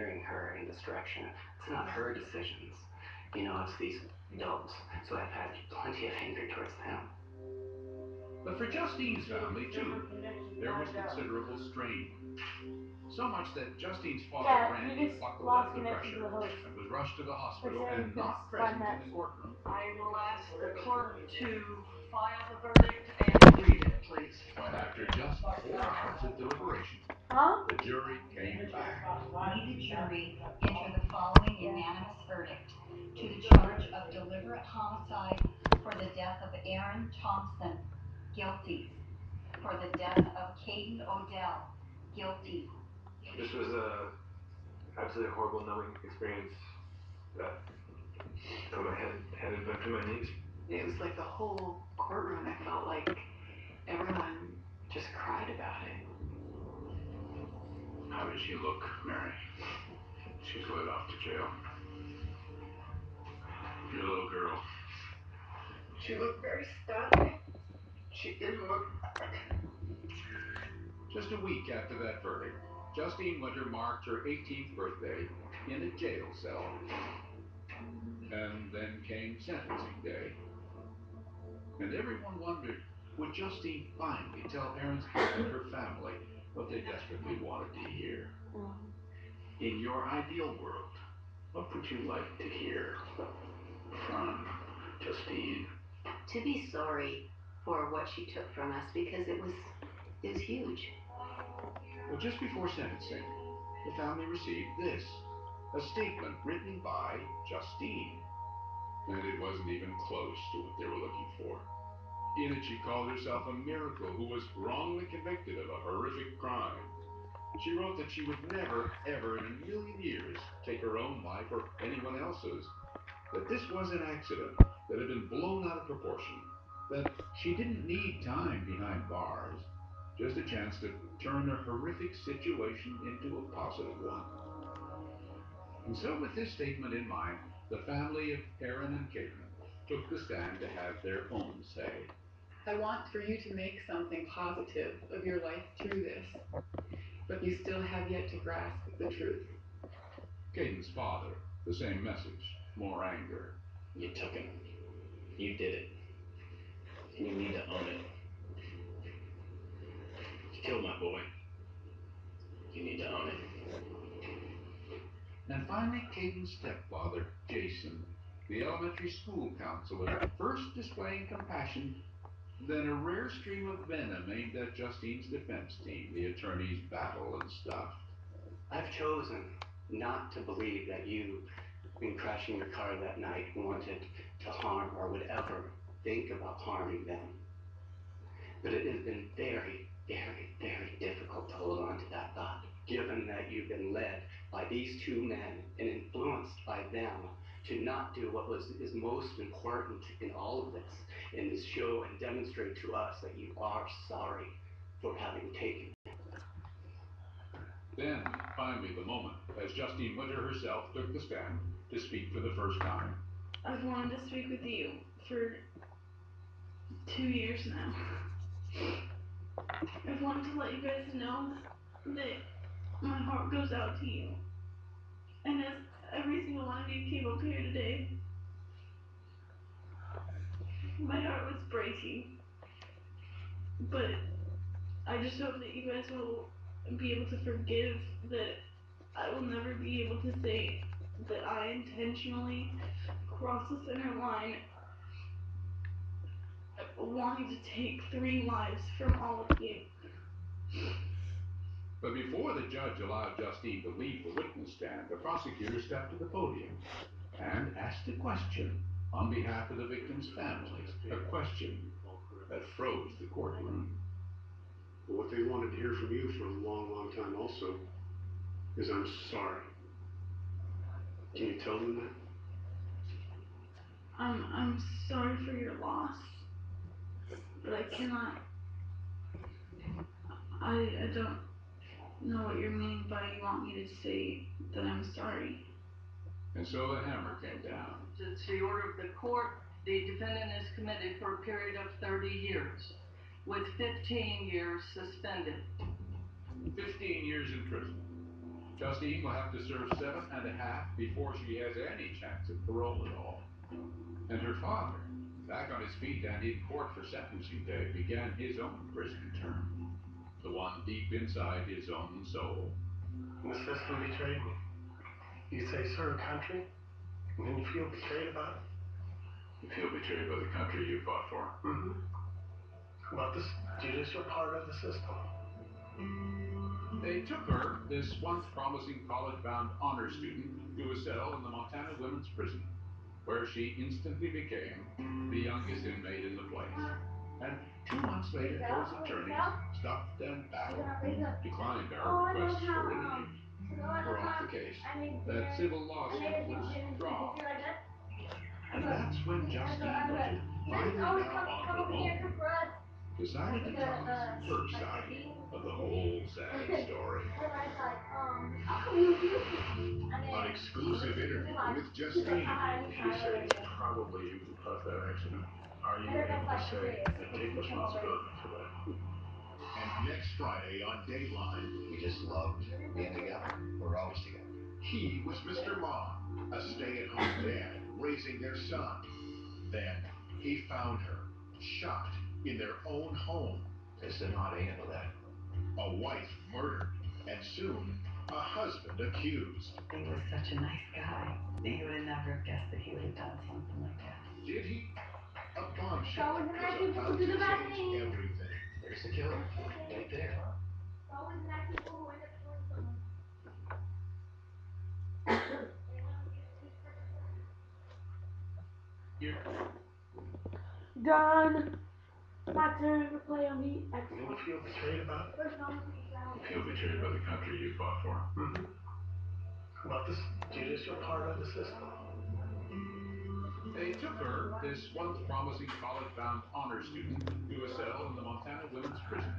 steering her in this direction. It's not her decisions. You know, it's these adults. So I've had plenty of anger towards them. But for Justine's family, too, there was considerable strain. So much that Justine's father, Randy, buckled under the pressure and was rushed to the hospital and not present in the courtroom. I will ask the clerk to file the verdict and read it, please. But after just 4 hours of deliberation, the jury came back. We, the jury, enter the following unanimous verdict to the charge of deliberate homicide for the death of Aaron Thompson, guilty. For the death of Caden Odell, guilty. This was a absolutely horrible, numbing experience that my head had been to my knees. It was like the whole courtroom, I felt like everyone just cried about it. How did she look, Mary? She's led off to jail. Your little girl. She looked very stunned. She didn't look. Just a week after that verdict, Justine Winter marked her 18th birthday in a jail cell. And then came sentencing day. And everyone wondered, would Justine finally tell Aaron's kids and her family what they desperately wanted to hear? In your ideal world, what would you like to hear from Justine? To be sorry for what she took from us, because it was huge. Well, just before sentencing, the family received this, a statement written by Justine. And it wasn't even close to what they were looking for. In it, she called herself a miracle who was wrongly convicted of a horrific crime. She wrote that she would never, ever in a million years take her own life or anyone else's. That this was an accident that had been blown out of proportion. That she didn't need time behind bars. Just a chance to turn a horrific situation into a positive one. And so with this statement in mind, the family of Aaron and Caden took the stand to have their own say. I want for you to make something positive of your life through this, but you still have yet to grasp the truth. Caden's father, the same message, more anger. You took him. You did it. And you need to own it. You killed my boy. You need to own it. And finally, Caden's stepfather, Jason, the elementary school counselor, first displaying compassion, then a rare stream of venom aimed at Justine's defense team, the attorney's battle and stuff. I've chosen not to believe that you, in crashing your car that night, wanted to harm or would ever think about harming them. But it has been very, very, very difficult to hold on to that thought, given that you've been led by these two men and influenced by them to not do what is most important in all of this, in this show, and demonstrate to us that you are sorry for having taken it. Then, finally, the moment, as Justine Winter herself took the stand to speak for the first time. I've wanted to speak with you for 2 years now. I've wanted to let you guys know that my heart goes out to you. And as every single one of you came up here today, my heart was breaking. But I just hope that you guys will be able to forgive that I will never be able to say that I intentionally crossed the center line, wanting to take 3 lives from all of you. But before the judge allowed Justine to leave the witness stand, the prosecutor stepped to the podium and asked a question on behalf of the victim's families, a question that froze the courtroom. What they wanted to hear from you for a long, long time also is I'm sorry. Can you tell them that? I'm sorry for your loss, but I cannot. I don't know what you're meaning by you want me to say that I'm sorry. And so the hammer came down. It's the order of the court. The defendant is committed for a period of 30 years, with 15 years suspended. 15 years in prison. Justine will have to serve 7.5 before she has any chance of parole at all. And her father, back on his feet and in court for sentencing day, began his own prison term. The one deep inside his own soul. The system betrayed me. You say serve country, and then you feel betrayed about it? You feel betrayed by the country you fought for. Mm-hmm. About this judicial part of the system. They took her, this once promising college-bound honor student, to a cell in the Montana Women's Prison, where she instantly became the youngest inmate in the place. And 2 months later, those attorneys stopped and battled, declined our requests for interviews. We're off the case. That civil lawsuit was dropped. And that's when Justine Winter, finally now on her own, decided to tell us her side of the whole sad story. An exclusive interview with Justine. You say it's probably you who caused that accident. Are you able to say and take responsibility for that? And next Friday on Dateline, We just loved being together. We're always together. he was Mr. Long, a stay-at-home dad raising their son. Then he found her, shot in their own home. Just didn't know how to handle that. A wife murdered, and soon a husband accused. He was such a nice guy. You would have never guessed that he would have done something like that. Did he? A bombshell was about to change everything. There's the killer. Right there. Here, Done. My turn to play on the And then you feel betrayed about it? you feel betrayed by the country you fought for. Mm-hmm. About this judicial part of the system. They took her, this once promising college-bound honor student, to a cell in the Montana Women's Prison,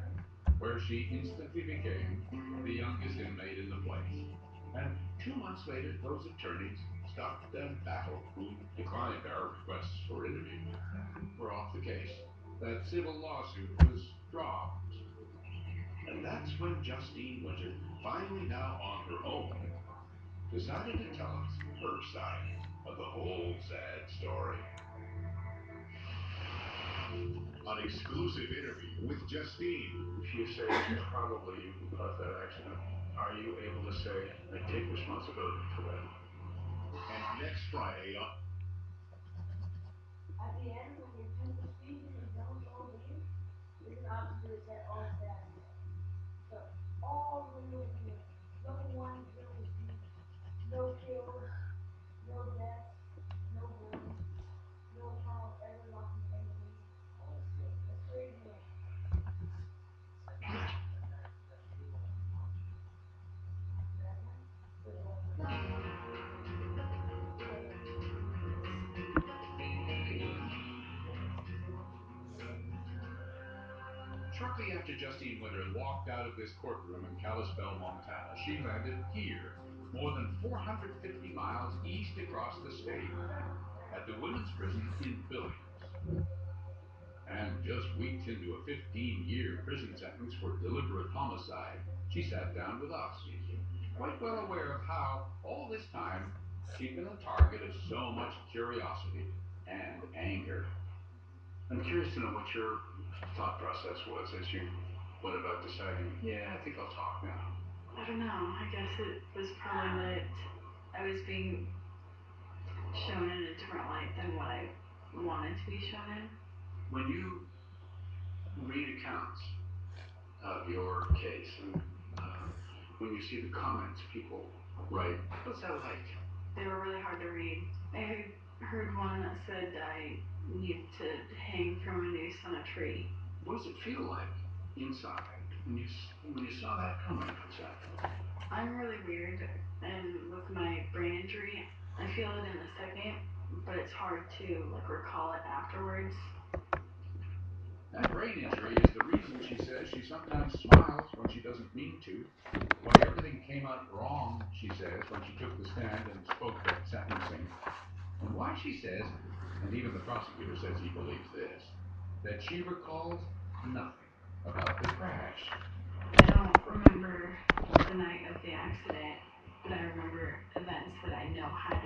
where she instantly became the youngest inmate in the place. And 2 months later, those attorneys stopped and battled, who declined our requests for interview. We're off the case. That civil lawsuit was dropped. And that's when Justine Winter, finally now on her own, decided to tell us her side of the whole sad story. An exclusive interview with Justine. If you say it's probably you who caused that accident, are you able to say and take responsibility for that? And next Friday on At the end, when you're 10 feet and you don't all leave, you're not to do is that all that. So, all the movement, no one kills you, no kills, no death, no burn, no harm ever knocking anything. That's great here. Shortly after Justine Winter walked out of this courtroom in Kalispell, Montana, she landed here, more than 450 miles east across the state, at the women's prison in Billings. And just weeks into a 15-year prison sentence for deliberate homicide, she sat down with us, quite well aware of how, all this time, she'd been a target of so much curiosity and anger. I'm curious to know what your thought process was as you went about deciding, yeah, I think I'll talk now. I don't know. I guess it was probably that I was being shown in a different light than what I wanted to be shown in. When you read accounts of your case and when you see the comments people write, what's that like? They were really hard to read. I heard one that said I need to hang from a noose on a tree. What does it feel like inside when you saw that comment? I'm really weird, and with my brain injury, I feel it in a second, but it's hard to recall it afterwards. That brain injury is the reason she says she sometimes smiles when she doesn't mean to, why everything came out wrong, she says, when she took the stand and spoke at sentencing, and why she says, and even the prosecutor says he believes this, that she recalls nothing about the crash. I don't remember the night of the accident. but I remember events that I know had